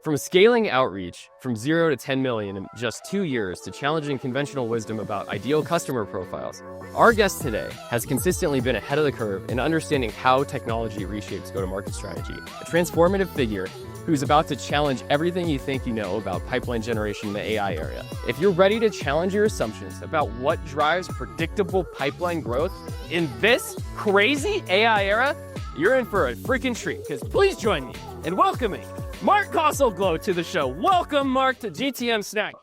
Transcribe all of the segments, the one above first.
From scaling outreach from 0 to 10 million in just 2 years to challenging conventional wisdom about ideal customer profiles, our guest today has consistently been ahead of the curve in understanding how technology reshapes go-to-market strategy. A transformative figure who's about to challenge everything you think you know about pipeline generation in the AI era. If you're ready to challenge your assumptions about what drives predictable pipeline growth in this crazy AI era, you're in for a freaking treat, because please join me in welcoming Mark Kosselglow to the show. Welcome, Mark, to GTM Snack.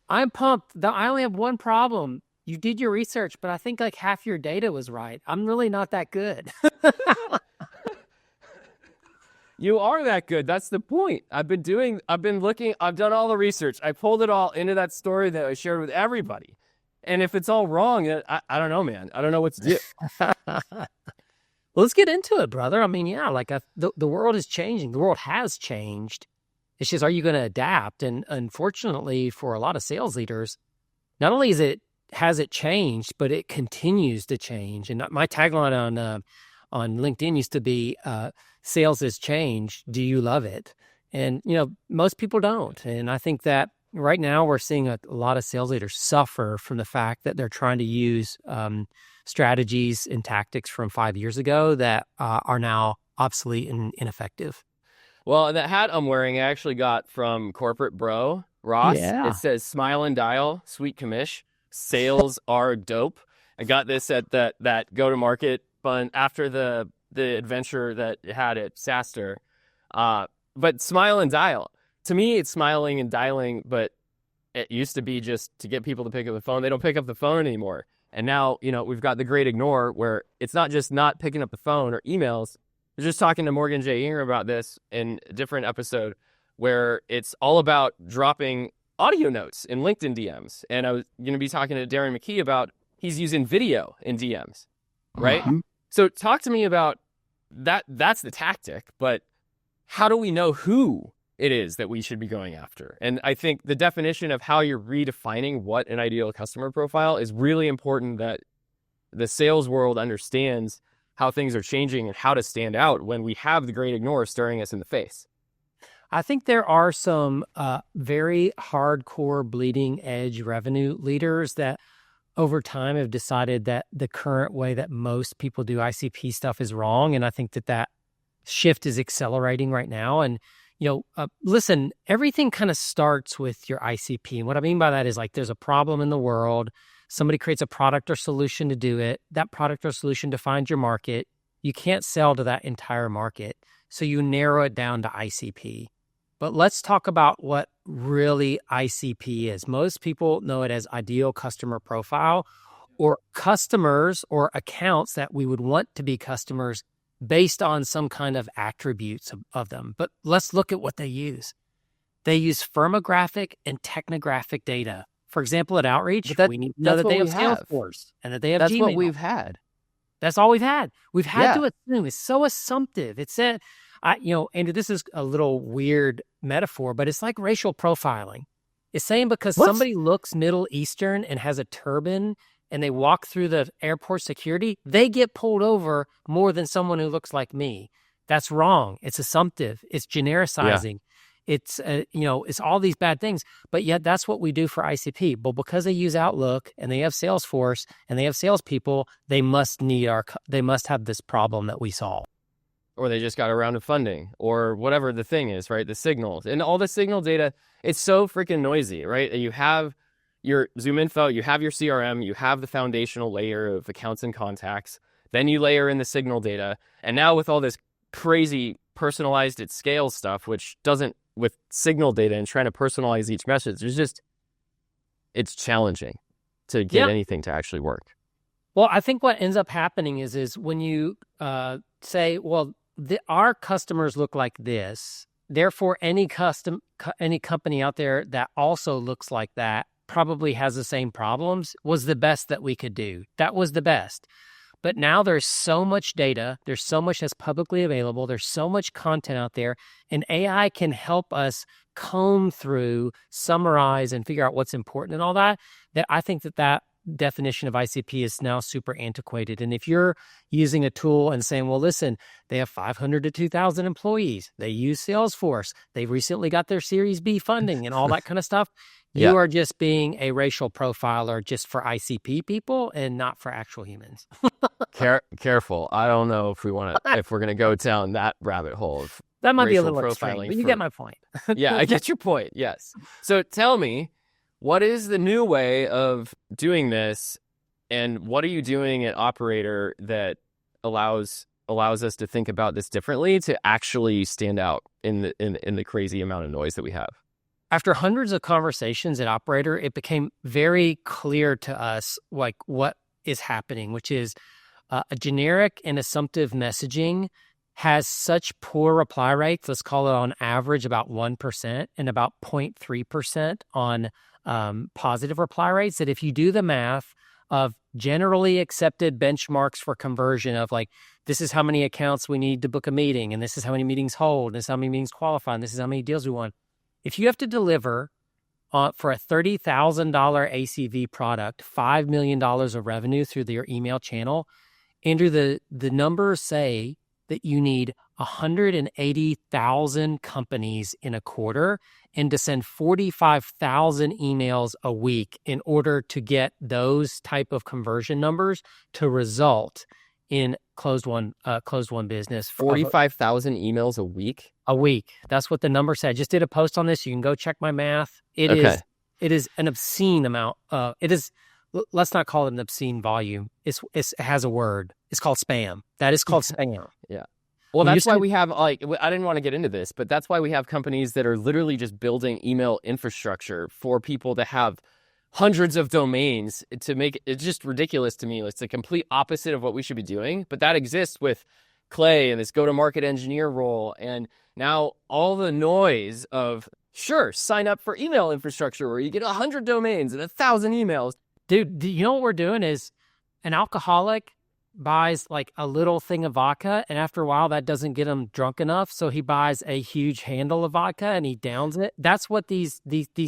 I'm pumped. I only have one problem. You did your research, but I think like half your data was right. I'm really not that good. You are that good. That's the point. I've been looking, I've done all the research. I pulled it all into that story that I shared with everybody. And if it's all wrong, I don't know, man. I don't know what to do. Well, let's get into it, brother. I mean, yeah, like the world is changing. The world has changed. It's just, are you going to adapt? And unfortunately, for a lot of sales leaders, not only has it changed, but it continues to change. And my tagline on LinkedIn used to be, "Sales has changed. Do you love it?" And most people don't. And I think that right now we're seeing a lot of sales leaders suffer from the fact that they're trying to use strategies and tactics from 5 years ago that are now obsolete and ineffective. Well, that hat I'm wearing I actually got from Corporate Bro, Ross. Yeah. It says, "Smile and dial, sweet commish. Sales are dope." I got this at that go-to-market fun after the adventure that it had at SaaStr. But smile and dial. To me, it's smiling and dialing, but it used to be just to get people to pick up the phone. They don't pick up the phone anymore. And now, we've got the great ignore, where it's not just not picking up the phone or emails. I was just talking to Morgan J. Ingram about this in a different episode, where it's all about dropping audio notes in LinkedIn DMs. And I was going to be talking to Darren McKee about he's using video in DMs, right? Mm-hmm. So talk to me about that. That's the tactic, but how do we know who it is that we should be going after? And I think the definition of how you're redefining what an ideal customer profile is really important, that the sales world understands how things are changing and how to stand out when we have the great ignore staring us in the face. I think there are some very hardcore bleeding edge revenue leaders that over time have decided that the current way that most people do ICP stuff is wrong. And I think that shift is accelerating right now. And listen, everything kind of starts with your ICP. And what I mean by that is, like, there's a problem in the world. Somebody creates a product or solution to do it. That product or solution defines your market. You can't sell to that entire market. So you narrow it down to ICP. But let's talk about what really ICP is. Most people know it as ideal customer profile, or customers or accounts that we would want to be customers based on some kind of attributes of them. But let's look at what they use. They use firmographic and technographic data. For example, at Outreach, we need to know that they have Salesforce and that they have Gmail. That's what we've had. That's all we've had. We've had to assume. It's so assumptive. It said, Andrew, this is a little weird metaphor, but it's like racial profiling. It's saying because somebody looks Middle Eastern and has a turban and they walk through the airport security, they get pulled over more than someone who looks like me. That's wrong. It's assumptive. It's genericizing. Yeah. It's, it's all these bad things. But yet that's what we do for ICP. But because they use Outlook and they have Salesforce and they have salespeople, they must have this problem that we solve. Or they just got a round of funding, or whatever the thing is, right? The signals and all the signal data. It's so freaking noisy, right? You have your ZoomInfo, you have your CRM, you have the foundational layer of accounts and contacts, then you layer in the signal data. And now with all this crazy personalized at scale stuff, which doesn't, with signal data and trying to personalize each message, it's challenging to get anything to actually work. Well, I think what ends up happening is when you say, well, our customers look like this, therefore any company out there that also looks like that probably has the same problems, was the best that we could do. That was the best. But now there's so much data, there's so much that's publicly available, there's so much content out there, and AI can help us comb through, summarize, and figure out what's important and all that, that I think that definition of ICP is now super antiquated. And if you're using a tool and saying, well, listen, they have 500 to 2,000 employees, they use Salesforce, they recently got their Series B funding and all that kind of stuff, you are just being a racial profiler just for ICP people and not for actual humans. Careful. I don't know if we're going to go down that rabbit hole. That might be a little extreme, but you get my point. Yeah, I get your point. Yes. So tell me, what is the new way of doing this, and what are you doing at Operator that allows us to think about this differently, to actually stand out in the crazy amount of noise that we have? After hundreds of conversations at Operator, it became very clear to us like what is happening, which is a generic and assumptive messaging has such poor reply rates. Let's call it on average about 1% and about 0.3% on positive reply rates, that if you do the math of generally accepted benchmarks for conversion of like, this is how many accounts we need to book a meeting, and this is how many meetings hold, and this is how many meetings qualify, and this is how many deals we want. If you have to deliver for a $30,000 ACV product, $5 million of revenue through your email channel, Andrew, the numbers say that you need 180,000 companies in a quarter and to send 45,000 emails a week in order to get those type of conversion numbers to result in closed one business. 45,000 emails a week? A week. That's what the number said. I just did a post on this. You can go check my math. It is an obscene amount. Let's not call it an obscene volume. It has a word. It's called spam. That is called spam. Yeah. Well, that's why we have, I didn't want to get into this, but that's why we have companies that are literally just building email infrastructure for people to have hundreds of domains to make it's just ridiculous to me. It's the complete opposite of what we should be doing, but that exists with Clay and this go-to-market engineer role. And now all the noise of, sure, sign up for email infrastructure where you get 100 domains and 1,000 emails. Dude, you know what we're doing is an alcoholic buys like a little thing of vodka, and after a while that doesn't get him drunk enough, so he buys a huge handle of vodka and he downs it. That's what these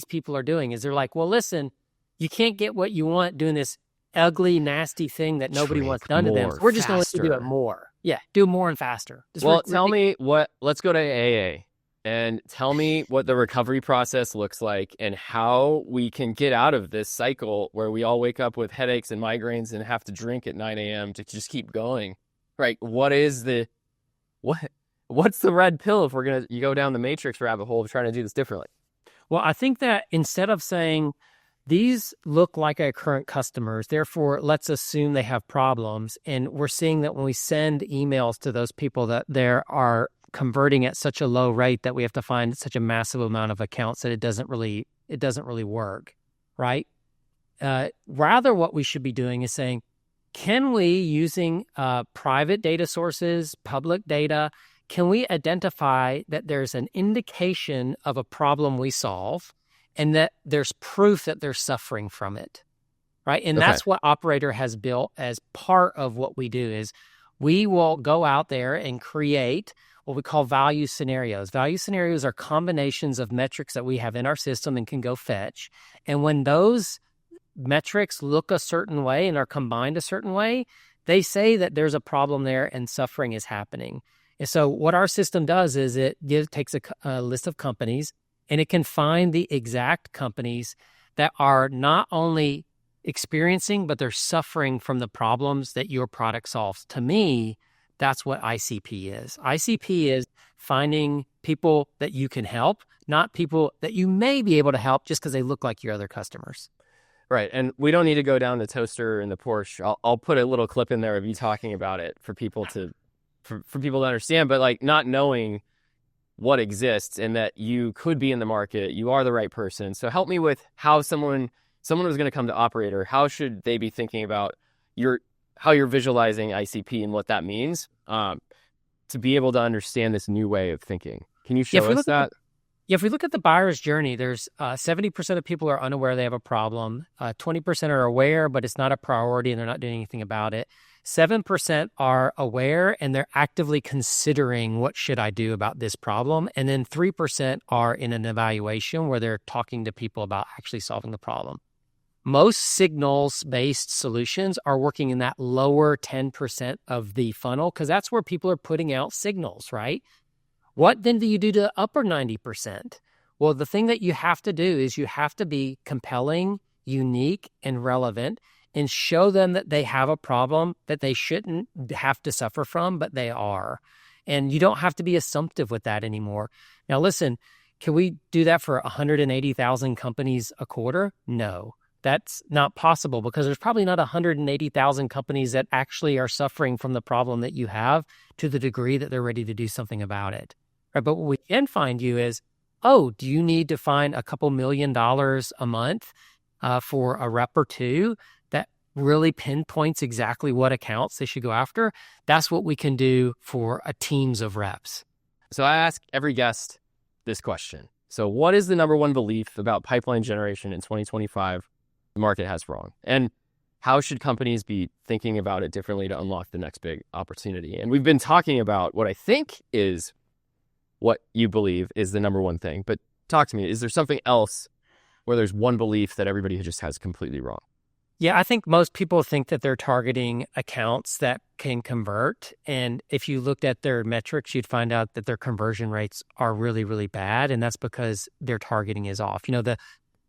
people are doing, is they're like, well, listen, you can't get what you want doing this ugly, nasty thing that nobody wants done to them. So we're just going to do it more. Yeah, do more and faster. Tell me let's go to AA and tell me what the recovery process looks like and how we can get out of this cycle where we all wake up with headaches and migraines and have to drink at 9 a.m. to just keep going. Right? What's the red pill if you go down the matrix rabbit hole of trying to do this differently? Well, I think that instead of saying these look like our current customers, therefore let's assume they have problems, and we're seeing that when we send emails to those people that there are converting at such a low rate that we have to find such a massive amount of accounts that it doesn't really work, right? Rather, what we should be doing is saying, can we, using private data sources, public data, can we identify that there's an indication of a problem we solve and that there's proof that they're suffering from it, right? And that's what Operator has built as part of what we do is we will go out there and create what we call value scenarios. Value scenarios are combinations of metrics that we have in our system and can go fetch. And when those metrics look a certain way and are combined a certain way, they say that there's a problem there and suffering is happening. And so what our system does is it takes a list of companies, and it can find the exact companies that are not only experiencing, but they're suffering from the problems that your product solves. To me, that's what ICP is. ICP is finding people that you can help, not people that you may be able to help just because they look like your other customers. Right. And we don't need to go down the toaster and the Porsche. I'll put a little clip in there of you talking about it for people to understand, but like not knowing what exists and that you could be in the market, you are the right person. So help me with how someone who's going to come to Operator, how should they be thinking about how you're visualizing ICP and what that means to be able to understand this new way of thinking. Can you show us that? If we look at the buyer's journey, there's 70% of people are unaware they have a problem. 20% are aware, but it's not a priority and they're not doing anything about it. 7% are aware and they're actively considering what should I do about this problem. And then 3% are in an evaluation where they're talking to people about actually solving the problem. Most signals-based solutions are working in that lower 10% of the funnel because that's where people are putting out signals, right? What then do you do to the upper 90%? Well, the thing that you have to do is you have to be compelling, unique, and relevant and show them that they have a problem that they shouldn't have to suffer from, but they are. And you don't have to be assumptive with that anymore. Now, listen, can we do that for 180,000 companies a quarter? No. That's not possible because there's probably not 180,000 companies that actually are suffering from the problem that you have to the degree that they're ready to do something about it. Right? But what we can find you is, oh, do you need to find a couple $1 million a month for a rep or two that really pinpoints exactly what accounts they should go after? That's what we can do for a teams of reps. So I ask every guest this question. So what is the number one belief about pipeline generation in 2025 the market has wrong? And how should companies be thinking about it differently to unlock the next big opportunity? And we've been talking about what I think is what you believe is the number one thing. But talk to me, is there something else where there's one belief that everybody just has completely wrong? Yeah, I think most people think that they're targeting accounts that can convert. And if you looked at their metrics, you'd find out that their conversion rates are really, really bad. And that's because their targeting is off.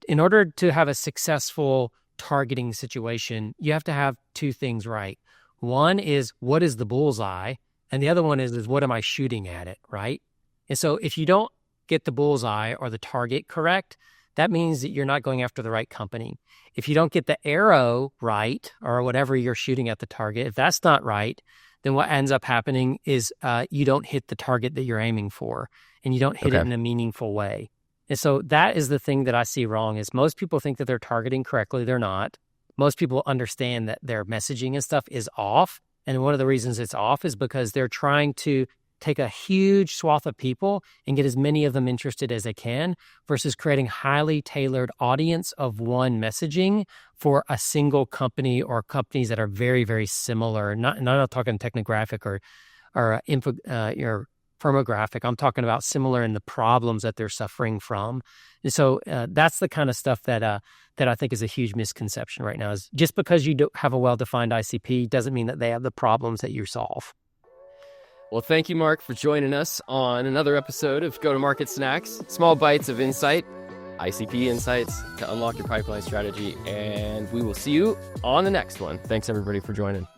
In order to have a successful targeting situation, you have to have two things right. One is, what is the bullseye? And the other one is what am I shooting at it, right? And so if you don't get the bullseye or the target correct, that means that you're not going after the right company. If you don't get the arrow right, or whatever you're shooting at the target, if that's not right, then what ends up happening is you don't hit the target that you're aiming for, and you don't hit it in a meaningful way. And so that is the thing that I see wrong is most people think that they're targeting correctly. They're not. Most people understand that their messaging and stuff is off. And one of the reasons it's off is because they're trying to take a huge swath of people and get as many of them interested as they can versus creating highly tailored audience of one messaging for a single company or companies that are very, very similar. Not talking technographic or firmographic. I'm talking about similar in the problems that they're suffering from. And so that's the kind of stuff that I think is a huge misconception right now is just because you don't have a well-defined ICP doesn't mean that they have the problems that you solve. Well, thank you, Mark, for joining us on another episode of Go-to-Market Snacks, small bites of insight, ICP insights to unlock your pipeline strategy. And we will see you on the next one. Thanks, everybody, for joining.